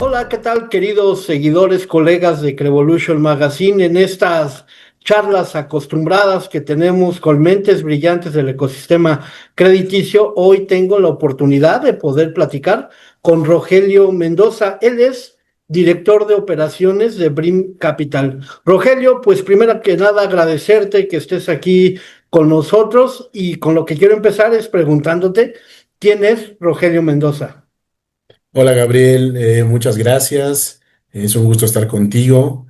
Hola, ¿qué tal, queridos seguidores, colegas de Crevolution Magazine? En estas charlas acostumbradas que tenemos con mentes brillantes del ecosistema crediticio, hoy tengo la oportunidad de poder platicar con Rogelio Mendoza. Él es director de operaciones de Brim Capital. Rogelio, pues primero que nada agradecerte que estés aquí con nosotros y con lo que quiero empezar es preguntándote, ¿quién es Rogelio Mendoza? Hola Gabriel, muchas gracias. Es un gusto estar contigo,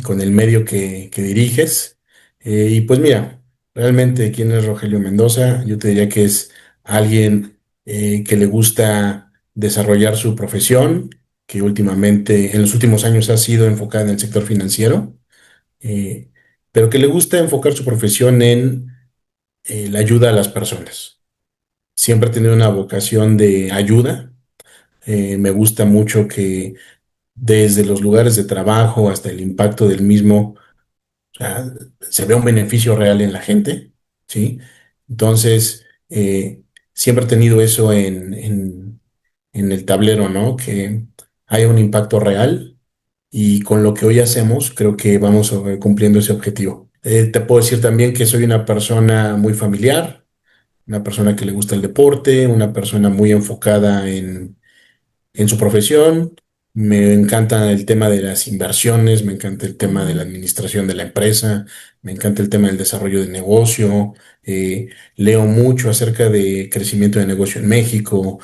con el medio que diriges. Y pues mira, realmente, ¿quién es Rogelio Mendoza? Yo te diría que es alguien que le gusta desarrollar su profesión, que últimamente, en los últimos años ha sido enfocada en el sector financiero, eh, pero que le gusta enfocar su profesión en la ayuda a las personas. Siempre ha tenido una vocación de ayuda. Me gusta mucho que desde los lugares de trabajo hasta el impacto del mismo, o sea, se ve un beneficio real en la gente, ¿sí? Entonces, siempre he tenido eso en el tablero, ¿no? Que haya un impacto real y con lo que hoy hacemos, creo que vamos cumpliendo ese objetivo. Te puedo decir también que soy una persona muy familiar, una persona que le gusta el deporte, una persona muy enfocada en su profesión. Me encanta el tema de las inversiones, me encanta el tema de la administración de la empresa, me encanta el tema del desarrollo de negocio. Leo mucho acerca de crecimiento de negocio en México,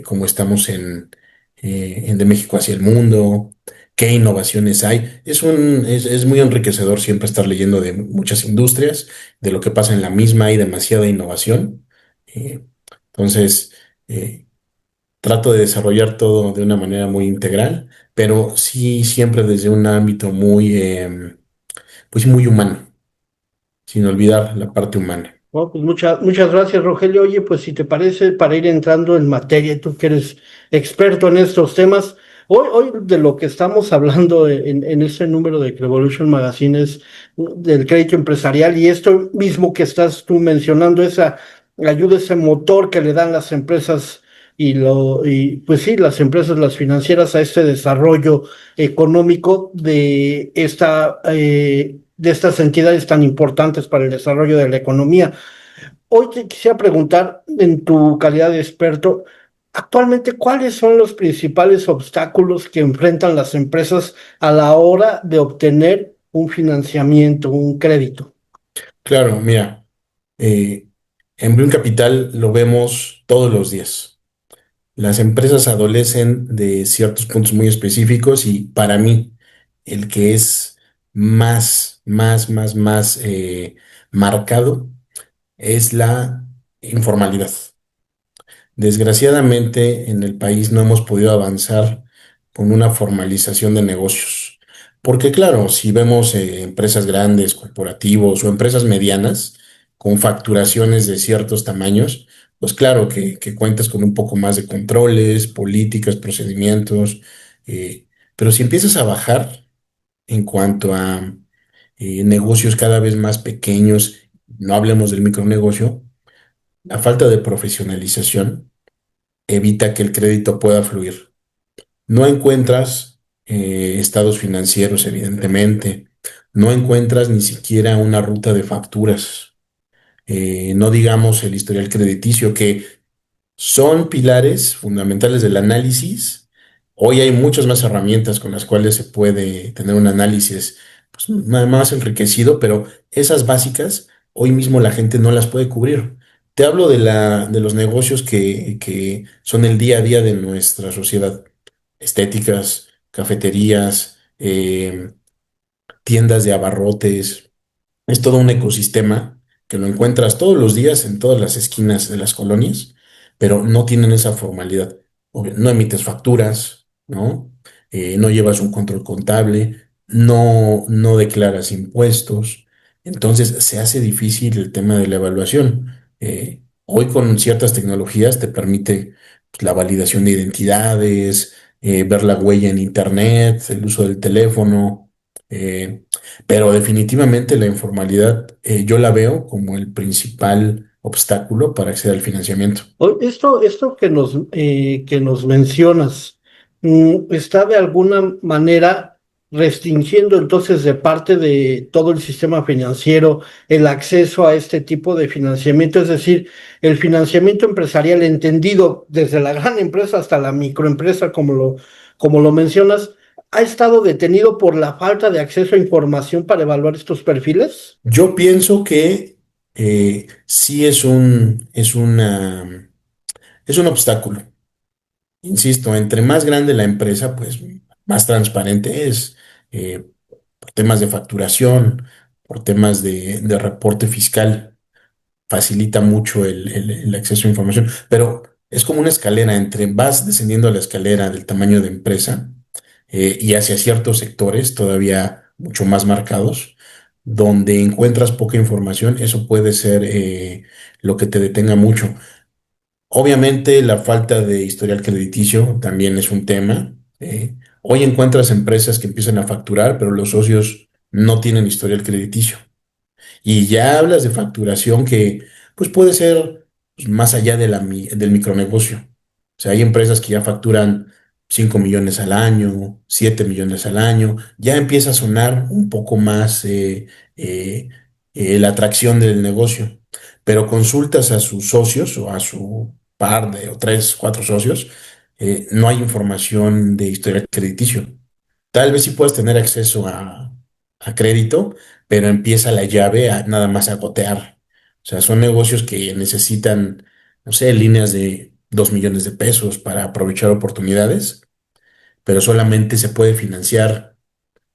cómo estamos de México hacia el mundo, qué innovaciones hay. Es muy enriquecedor siempre estar leyendo de muchas industrias, de lo que pasa en la misma, hay demasiada innovación. Eh, entonces, eh, Trato de desarrollar todo de una manera muy integral, pero sí siempre desde un ámbito pues muy humano, sin olvidar la parte humana. Bueno, pues muchas gracias, Rogelio. Oye, pues si te parece, para ir entrando en materia, tú que eres experto en estos temas, hoy de lo que estamos hablando en este número de Revolution Magazine es del crédito empresarial y esto mismo que estás tú mencionando, esa ayuda, ese motor que le dan las empresas y pues sí, las empresas, las financieras a este desarrollo económico de estas entidades tan importantes para el desarrollo de la economía. Hoy te quisiera preguntar, en tu calidad de experto, actualmente, ¿cuáles son los principales obstáculos que enfrentan las empresas a la hora de obtener un financiamiento, un crédito? Claro, mira, eh, en Bloom Capital lo vemos todos los días. Las empresas adolecen de ciertos puntos muy específicos y para mí el que es más marcado es la informalidad. Desgraciadamente, en el país no hemos podido avanzar con una formalización de negocios. Porque claro, si vemos empresas grandes, corporativos o empresas medianas con facturaciones de ciertos tamaños, pues claro que cuentas con un poco más de controles, políticas, procedimientos. eh, pero si empiezas a bajar en cuanto a negocios cada vez más pequeños, no hablemos del micronegocio, la falta de profesionalización evita que el crédito pueda fluir. No encuentras estados financieros, evidentemente. No encuentras ni siquiera una ruta de facturas. No digamos el historial crediticio, que son pilares fundamentales del análisis. Hoy hay muchas más herramientas con las cuales se puede tener un análisis pues, más enriquecido, pero esas básicas hoy mismo la gente no las puede cubrir. Te hablo de los negocios que son el día a día de nuestra sociedad. Estéticas, cafeterías, tiendas de abarrotes. Es todo un ecosistema que lo encuentras todos los días en todas las esquinas de las colonias, pero no tienen esa formalidad. No emites facturas, ¿no? No llevas un control contable, no declaras impuestos. Entonces se hace difícil el tema de la evaluación. Hoy con ciertas tecnologías te permite pues, la validación de identidades, ver la huella en internet, el uso del teléfono. eh, pero definitivamente la informalidad yo la veo como el principal obstáculo para acceder al financiamiento. Esto que nos mencionas. está de alguna manera restringiendo entonces de parte de todo el sistema financiero el acceso a este tipo de financiamiento, es decir, el financiamiento empresarial entendido desde la gran empresa hasta la microempresa, como lo mencionas, ha estado detenido por la falta de acceso a información para evaluar estos perfiles. Yo pienso que sí es un obstáculo. Insisto, entre más grande la empresa, pues más transparente es, por temas de facturación, por temas de reporte fiscal, facilita mucho el acceso a información, pero es como una escalera, entre vas descendiendo la escalera del tamaño de empresa y hacia ciertos sectores todavía mucho más marcados, donde encuentras poca información, eso puede ser lo que te detenga mucho. Obviamente la falta de historial crediticio también es un tema. Hoy encuentras empresas que empiezan a facturar, pero los socios no tienen historial crediticio. Y ya hablas de facturación que pues puede ser pues, más allá de del micronegocio. O sea, hay empresas que ya facturan 5 millones al año, 7 millones al año. Ya empieza a sonar un poco más eh, la atracción del negocio. Pero consultas a sus socios o a su par de o tres, cuatro socios, no hay información de historial crediticio. Tal vez sí puedas tener acceso a crédito, pero empieza la llave a nada más a gotear. O sea, son negocios que necesitan, no sé, líneas de 2 millones de pesos para aprovechar oportunidades, pero solamente se puede financiar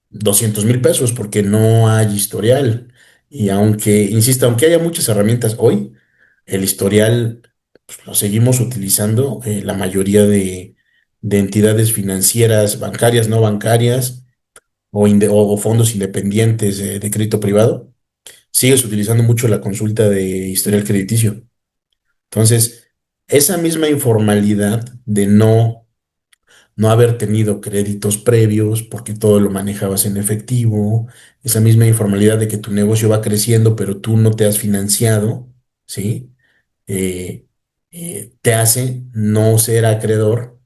200,000 pesos porque no hay historial. Y aunque, insisto, aunque haya muchas herramientas hoy, el historial pues, lo seguimos utilizando la mayoría de entidades financieras, bancarias, no bancarias o fondos independientes de crédito privado, sigues utilizando mucho la consulta de historial crediticio. Entonces, esa misma informalidad de no haber tenido créditos previos porque todo lo manejabas en efectivo, esa misma informalidad de que tu negocio va creciendo pero tú no te has financiado, ¿sí? Eh, te hace no ser acreedor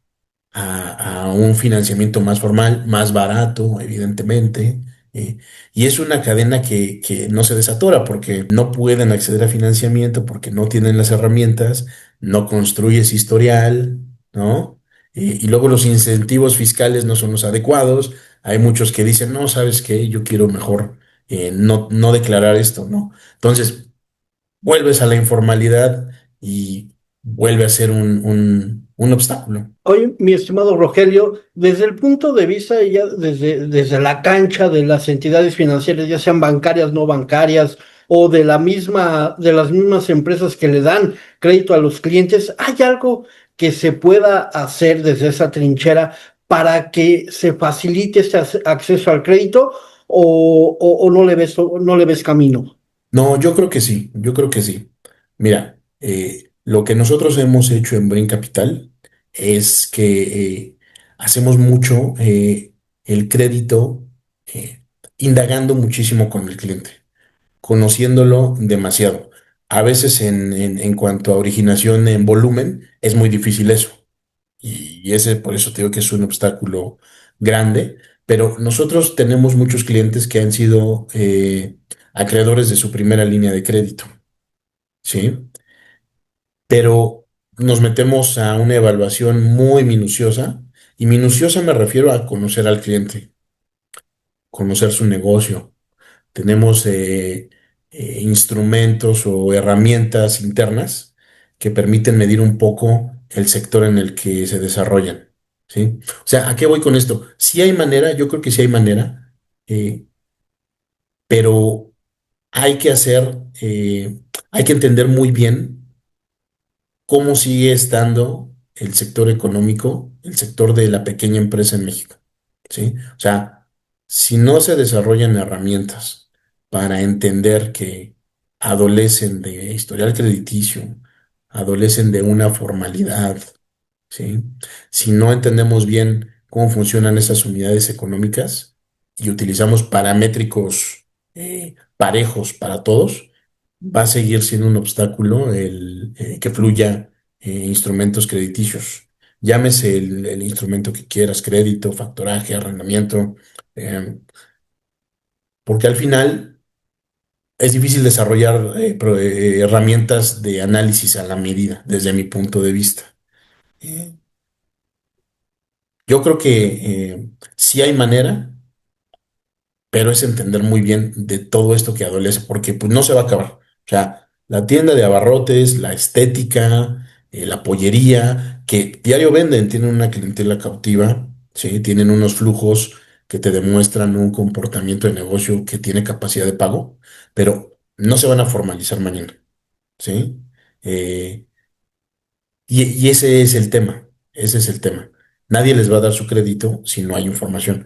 a un financiamiento más formal, más barato, evidentemente. eh, y es una cadena que no se desatora porque no pueden acceder a financiamiento, porque no tienen las herramientas, no construyes historial, ¿no? Y luego los incentivos fiscales no son los adecuados. Hay muchos que dicen, no, ¿sabes qué? Yo quiero mejor no declarar esto, ¿no? Entonces, vuelves a la informalidad y vuelve a ser un obstáculo. Oye, mi estimado Rogelio, desde el punto de vista, ya desde la cancha de las entidades financieras, ya sean bancarias, no bancarias, o de las mismas empresas que le dan crédito a los clientes, ¿hay algo que se pueda hacer desde esa trinchera para que se facilite este acceso al crédito o no le ves camino? No, yo creo que sí, yo creo que sí. Mira, lo que nosotros hemos hecho en Brain Capital es que hacemos mucho el crédito indagando muchísimo con el cliente, conociéndolo demasiado. A veces en cuanto a originación en volumen, es muy difícil eso. Y ese, por eso te digo que es un obstáculo grande, pero nosotros tenemos muchos clientes que han sido acreedores de su primera línea de crédito, ¿sí? Pero nos metemos a una evaluación muy minuciosa, y minuciosa me refiero a conocer al cliente, conocer su negocio. Tenemos instrumentos o herramientas internas que permiten medir un poco el sector en el que se desarrollan, ¿sí? O sea, ¿a qué voy con esto? Sí hay manera, yo creo que sí hay manera, eh, pero hay que hay que entender muy bien cómo sigue estando el sector económico, el sector de la pequeña empresa en México, ¿sí? O sea, si no se desarrollan herramientas para entender que adolecen de historial crediticio, adolecen de una formalidad, ¿sí? Si no entendemos bien cómo funcionan esas unidades económicas y utilizamos paramétricos parejos para todos, va a seguir siendo un obstáculo el que fluya instrumentos crediticios. llámese el instrumento que quieras, crédito, factoraje, arrendamiento, eh, porque al final es difícil desarrollar herramientas de análisis a la medida, desde mi punto de vista. Eh, yo creo que sí hay manera, pero es entender muy bien de todo esto que adolece, porque pues no se va a acabar. O sea, la tienda de abarrotes, la estética, la pollería, que diario venden, tienen una clientela cautiva, ¿sí? Tienen unos flujos que te demuestran un comportamiento de negocio que tiene capacidad de pago, pero no se van a formalizar mañana, ¿sí? Eh, y ese es el tema, ese es el tema. Nadie les va a dar su crédito si no hay información.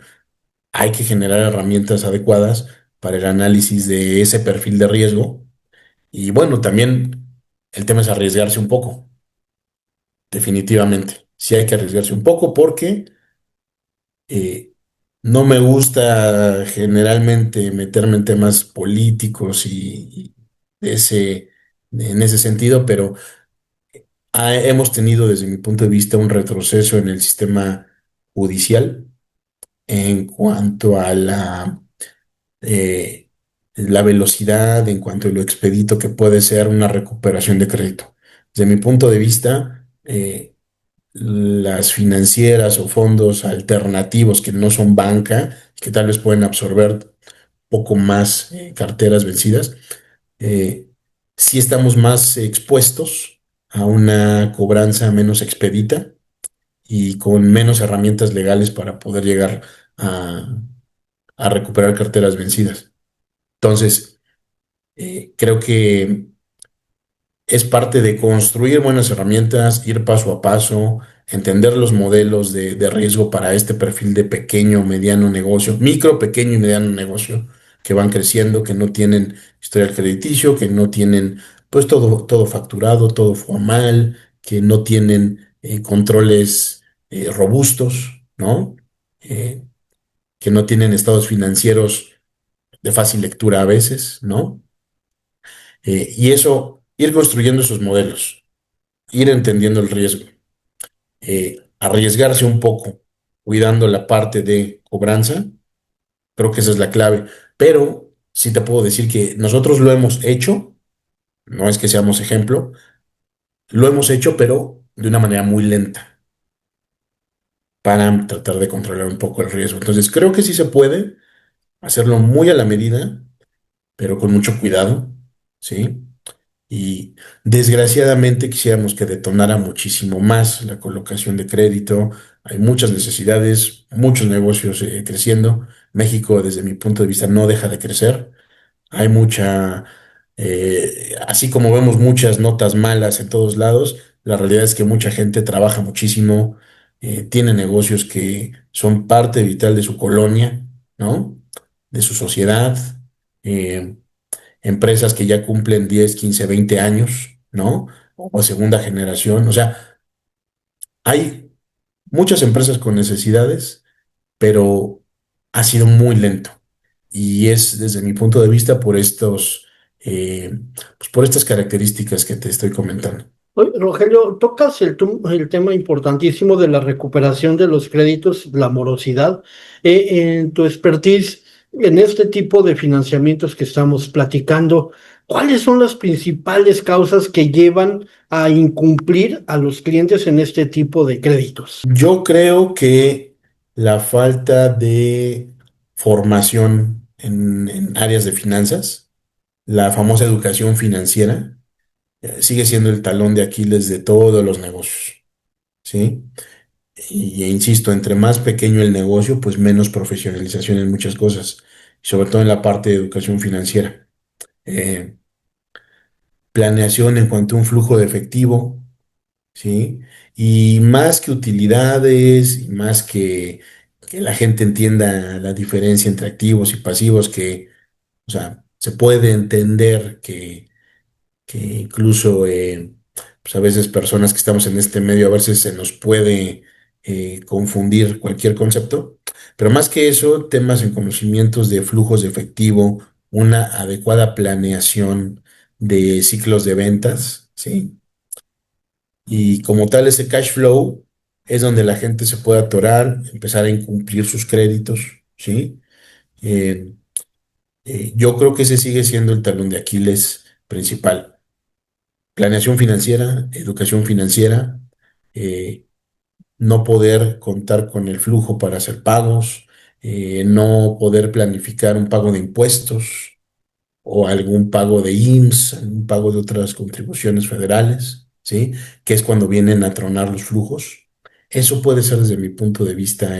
Hay que generar herramientas adecuadas para el análisis de ese perfil de riesgo. Y bueno, también el tema es arriesgarse un poco, definitivamente. Sí hay que arriesgarse un poco porque eh, no me gusta generalmente meterme en temas políticos y ese, en ese sentido, pero hemos tenido desde mi punto de vista un retroceso en el sistema judicial en cuanto a eh, la velocidad, en cuanto a lo expedito que puede ser una recuperación de crédito. Desde mi punto de vista, las financieras o fondos alternativos que no son banca, que tal vez pueden absorber poco más carteras vencidas, eh, sí estamos más expuestos a una cobranza menos expedita y con menos herramientas legales para poder llegar a, a recuperar carteras vencidas. Entonces, creo que es parte de construir buenas herramientas, ir paso a paso, entender los modelos de riesgo para este perfil de pequeño, mediano negocio, micro, pequeño y mediano negocio que van creciendo, que no tienen historial crediticio, que no tienen pues todo facturado, todo formal, que no tienen controles robustos, ¿no? Eh, que no tienen estados financieros de fácil lectura a veces, ¿no? Y eso, ir construyendo esos modelos, ir entendiendo el riesgo, arriesgarse un poco, cuidando la parte de cobranza, creo que esa es la clave. Pero sí te puedo decir que nosotros lo hemos hecho, no es que seamos ejemplo, lo hemos hecho, pero de una manera muy lenta para tratar de controlar un poco el riesgo. Entonces, creo que sí se puede hacerlo muy a la medida, pero con mucho cuidado, ¿sí? Y desgraciadamente quisiéramos que detonara muchísimo más la colocación de crédito. Hay muchas necesidades, muchos negocios creciendo. México, desde mi punto de vista, no deja de crecer. Hay así como vemos muchas notas malas en todos lados, la realidad es que mucha gente trabaja muchísimo, tiene negocios que son parte vital de su colonia, ¿no? De su sociedad. eh, Empresas que ya cumplen 10, 15, 20 años, ¿no? O segunda generación. O sea, hay muchas empresas con necesidades, pero ha sido muy lento. Y es desde mi punto de vista por pues por estas características que te estoy comentando. Oye, Rogelio, tocas el tema importantísimo de la recuperación de los créditos, la morosidad. En tu expertise, en este tipo de financiamientos que estamos platicando, ¿cuáles son las principales causas que llevan a incumplir a los clientes en este tipo de créditos? Yo creo que la falta de formación en áreas de finanzas, la famosa educación financiera, sigue siendo el talón de Aquiles de todos los negocios, ¿sí? E insisto, entre más pequeño el negocio, pues menos profesionalización en muchas cosas, sobre todo en la parte de educación financiera. Eh, Planeación en cuanto a un flujo de efectivo, ¿sí? Y más que utilidades, y más que la gente entienda la diferencia entre activos y pasivos, o sea, se puede entender que incluso pues a veces personas que estamos en este medio, a veces se nos puede confundir cualquier concepto, pero más que eso, temas en conocimientos de flujos de efectivo, una adecuada planeación de ciclos de ventas, ¿sí? Y como tal ese cash flow. es donde la gente se puede atorar, empezar a incumplir sus créditos, ¿sí? Eh, yo creo que ese sigue siendo el talón de Aquiles principal. Planeación financiera, educación financiera, eh, no poder contar con el flujo para hacer pagos, no poder planificar un pago de impuestos o algún pago de IMSS, algún pago de otras contribuciones federales, ¿sí? Que es cuando vienen a tronar los flujos. Eso puede ser desde mi punto de vista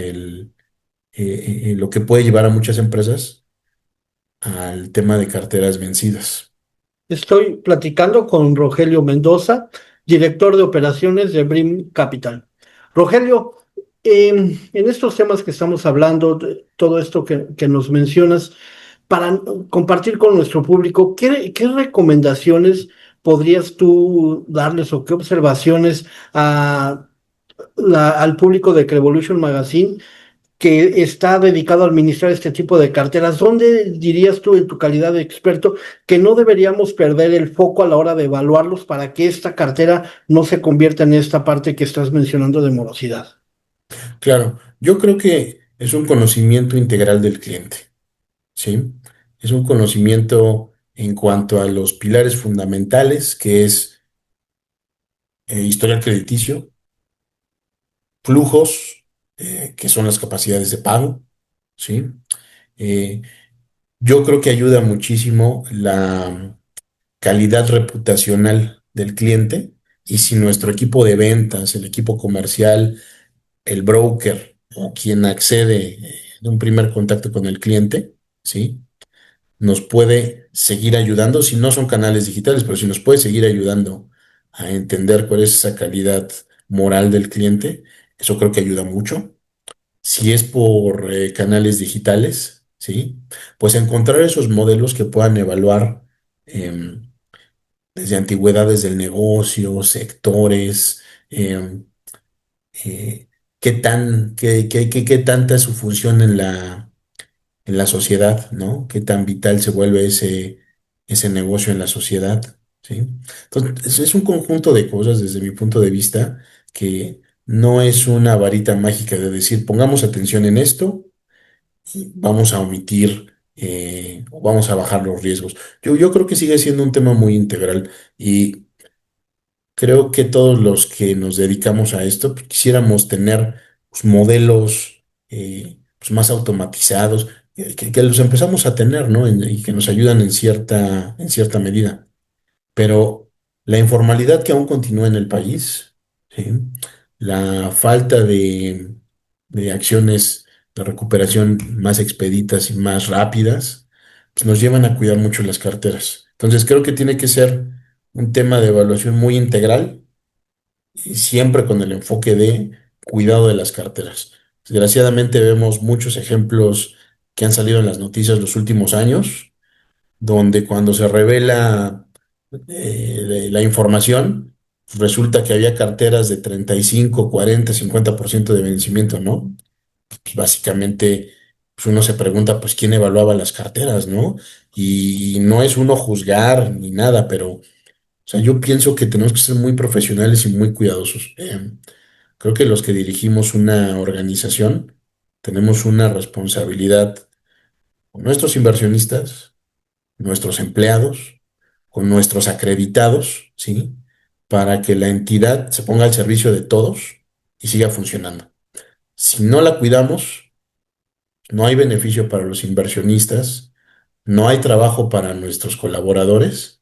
lo que puede llevar a muchas empresas al tema de carteras vencidas. Estoy platicando con Rogelio Mendoza, director de operaciones de Brim Capital. Rogelio, en estos temas que estamos hablando, de todo esto que nos mencionas, para compartir con nuestro público, ¿qué recomendaciones podrías tú darles o qué observaciones a al público de Crevolution Magazine que está dedicado a administrar este tipo de carteras? ¿Dónde dirías tú, en tu calidad de experto, que no deberíamos perder el foco a la hora de evaluarlos para que esta cartera no se convierta en esta parte que estás mencionando de morosidad? Claro, yo creo que es un conocimiento integral del cliente, ¿sí? Es un conocimiento en cuanto a los pilares fundamentales, que es historial crediticio, flujos, que son las capacidades de pago, ¿sí? Eh, yo creo que ayuda muchísimo la calidad reputacional del cliente y si nuestro equipo de ventas, el equipo comercial, el broker o quien accede de un primer contacto con el cliente, ¿sí? Nos puede seguir ayudando, si no son canales digitales, pero si nos puede seguir ayudando a entender cuál es esa calidad moral del cliente, eso creo que ayuda mucho. Si es por canales digitales, ¿sí? Pues encontrar esos modelos que puedan evaluar em, desde antigüedades del negocio, sectores, em, eh, qué tanta es su función en la sociedad, ¿no? Qué tan vital se vuelve ese negocio en la sociedad, ¿sí? Entonces, es un conjunto de cosas desde mi punto de vista que no es una varita mágica de decir, pongamos atención en esto y vamos a omitir o vamos a bajar los riesgos. Yo creo que sigue siendo un tema muy integral y creo que todos los que nos dedicamos a esto pues, quisiéramos tener pues, modelos pues, más automatizados, que los empezamos a tener, ¿no? Y que nos ayudan en cierta medida. Pero la informalidad que aún continúa en el país, ¿sí? La falta de acciones de recuperación más expeditas y más rápidas, pues nos llevan a cuidar mucho las carteras. Entonces creo que tiene que ser un tema de evaluación muy integral y siempre con el enfoque de cuidado de las carteras. Desgraciadamente vemos muchos ejemplos que han salido en las noticias los últimos años, donde cuando se revela la información, resulta que había carteras de 35, 40, 50% de vencimiento, ¿no? Pues básicamente, pues uno se pregunta, pues, ¿quién evaluaba las carteras, no? Y no es uno juzgar ni nada, pero, o sea, yo pienso que tenemos que ser muy profesionales y muy cuidadosos. Creo que los que dirigimos una organización tenemos una responsabilidad con nuestros inversionistas, nuestros empleados, con nuestros acreditados, ¿sí? Para que la entidad se ponga al servicio de todos y siga funcionando. Si no la cuidamos, no hay beneficio para los inversionistas, no hay trabajo para nuestros colaboradores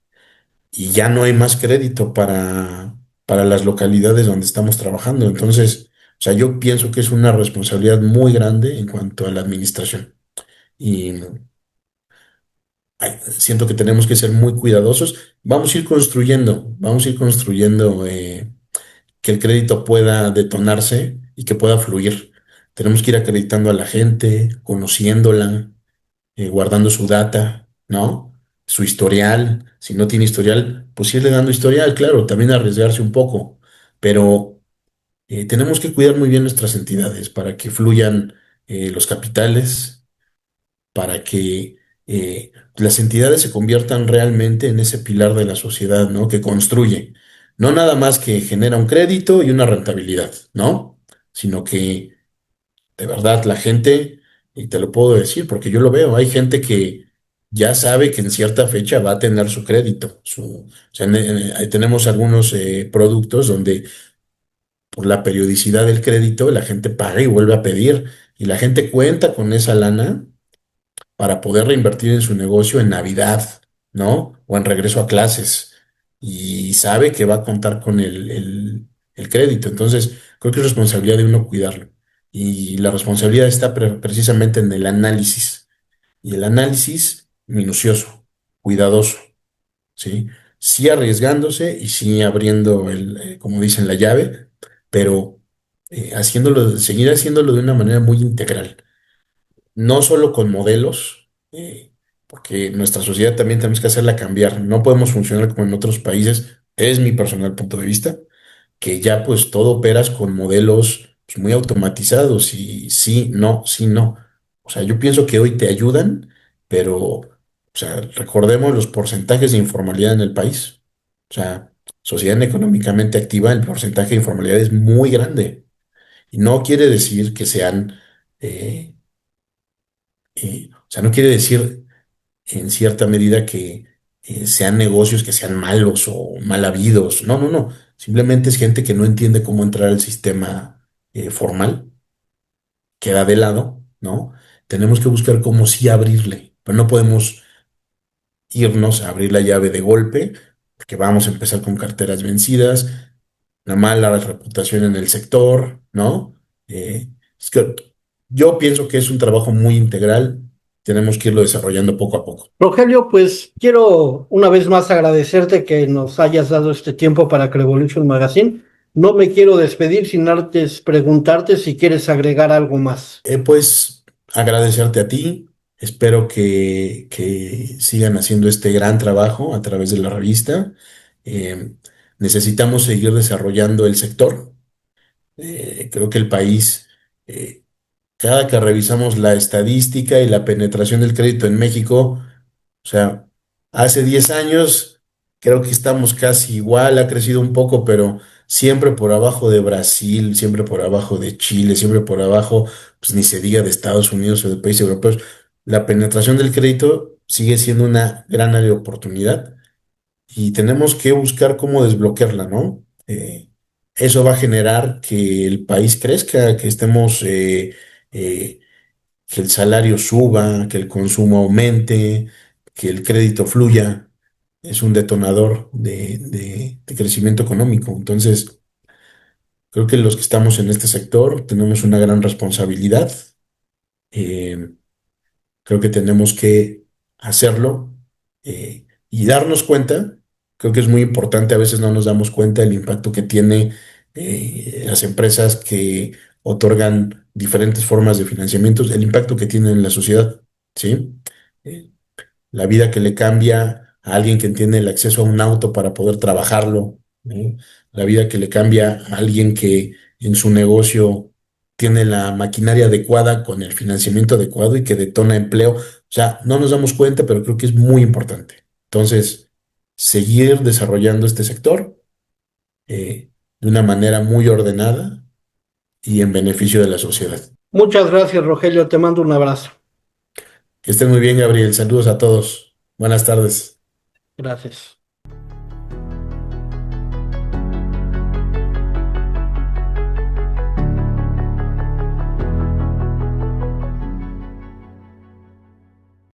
y ya no hay más crédito para las localidades donde estamos trabajando. Entonces, o sea, yo pienso que es una responsabilidad muy grande en cuanto a la administración. Y siento que tenemos que ser muy cuidadosos. Vamos a ir construyendo que el crédito pueda detonarse y que pueda fluir. Tenemos que ir acreditando a la gente, conociéndola, guardando su data, ¿no? Su historial. Si no tiene historial, pues irle dando historial, claro, también arriesgarse un poco, pero tenemos que cuidar muy bien nuestras entidades para que fluyan los capitales para que las entidades se conviertan realmente en ese pilar de la sociedad, ¿no? Que construye, no nada más que genera un crédito y una rentabilidad, ¿no? sino que de verdad la gente, y te lo puedo decir porque yo lo veo, hay gente que ya sabe que en cierta fecha va a tener su crédito. O sea, tenemos algunos productos donde por la periodicidad del crédito la gente paga y vuelve a pedir, y la gente cuenta con esa lana para poder reinvertir en su negocio en Navidad, ¿no? O en regreso a clases. Y sabe que va a contar con el crédito. Entonces, creo que es responsabilidad de uno cuidarlo. Y la responsabilidad está precisamente en el análisis. Y el análisis minucioso, cuidadoso, ¿sí? Sí arriesgándose y sí abriendo como dicen, la llave, pero seguir haciéndolo de una manera muy integral, no solo con modelos, porque nuestra sociedad también tenemos que hacerla cambiar. No podemos funcionar como en otros países, es mi personal punto de vista, que ya pues todo operas con modelos pues, muy automatizados y sí, no, sí, no. O sea, yo pienso que hoy te ayudan, pero, o sea, recordemos los porcentajes de informalidad en el país. O sea, sociedad económicamente activa, el porcentaje de informalidad es muy grande. Y no quiere decir que sean eh, o sea, no quiere decir en cierta medida que sean negocios que sean malos o mal habidos. No, no, no. Simplemente es gente que no entiende cómo entrar al sistema formal, queda de lado, ¿no? Tenemos que buscar cómo sí abrirle, pero no podemos irnos a abrir la llave de golpe, porque vamos a empezar con carteras vencidas, una mala reputación en el sector, ¿no? Es que yo pienso que es un trabajo muy integral, tenemos que irlo desarrollando poco a poco. Rogelio, pues quiero una vez más agradecerte que nos hayas dado este tiempo para Revolution Magazine. No me quiero despedir sin antes preguntarte si quieres agregar algo más. Pues agradecerte a ti, espero que sigan haciendo este gran trabajo a través de la revista. Eh, Necesitamos seguir desarrollando el sector. Creo que el país... eh, Cada que revisamos la estadística y la penetración del crédito en México, o sea, hace 10 años creo que estamos casi igual, ha crecido un poco, pero siempre por abajo de Brasil, siempre por abajo de Chile, siempre por abajo, pues ni se diga de Estados Unidos o de países europeos. La penetración del crédito sigue siendo una gran área de oportunidad y tenemos que buscar cómo desbloquearla, ¿no? Eso va a generar que el país crezca, que estemos... que el salario suba, que el consumo aumente, que el crédito fluya. Es un detonador de crecimiento económico. Entonces, creo que los que estamos en este sector tenemos una gran responsabilidad. Eh, Creo que tenemos que hacerlo y darnos cuenta. Creo que es muy importante, a veces no nos damos cuenta del impacto que tiene las empresas que otorgan diferentes formas de financiamientos, el impacto que tienen en la sociedad, ¿sí? Eh, la vida que le cambia a alguien que tiene el acceso a un auto para poder trabajarlo, ¿no? La vida que le cambia a alguien que en su negocio tiene la maquinaria adecuada con el financiamiento adecuado y que detona empleo. O sea, no nos damos cuenta, pero creo que es muy importante. Entonces, seguir desarrollando este sector de una manera muy ordenada y en beneficio de la sociedad. Muchas gracias, Rogelio. Te mando un abrazo. Que estén muy bien, Gabriel. Saludos a todos. Buenas tardes. Gracias.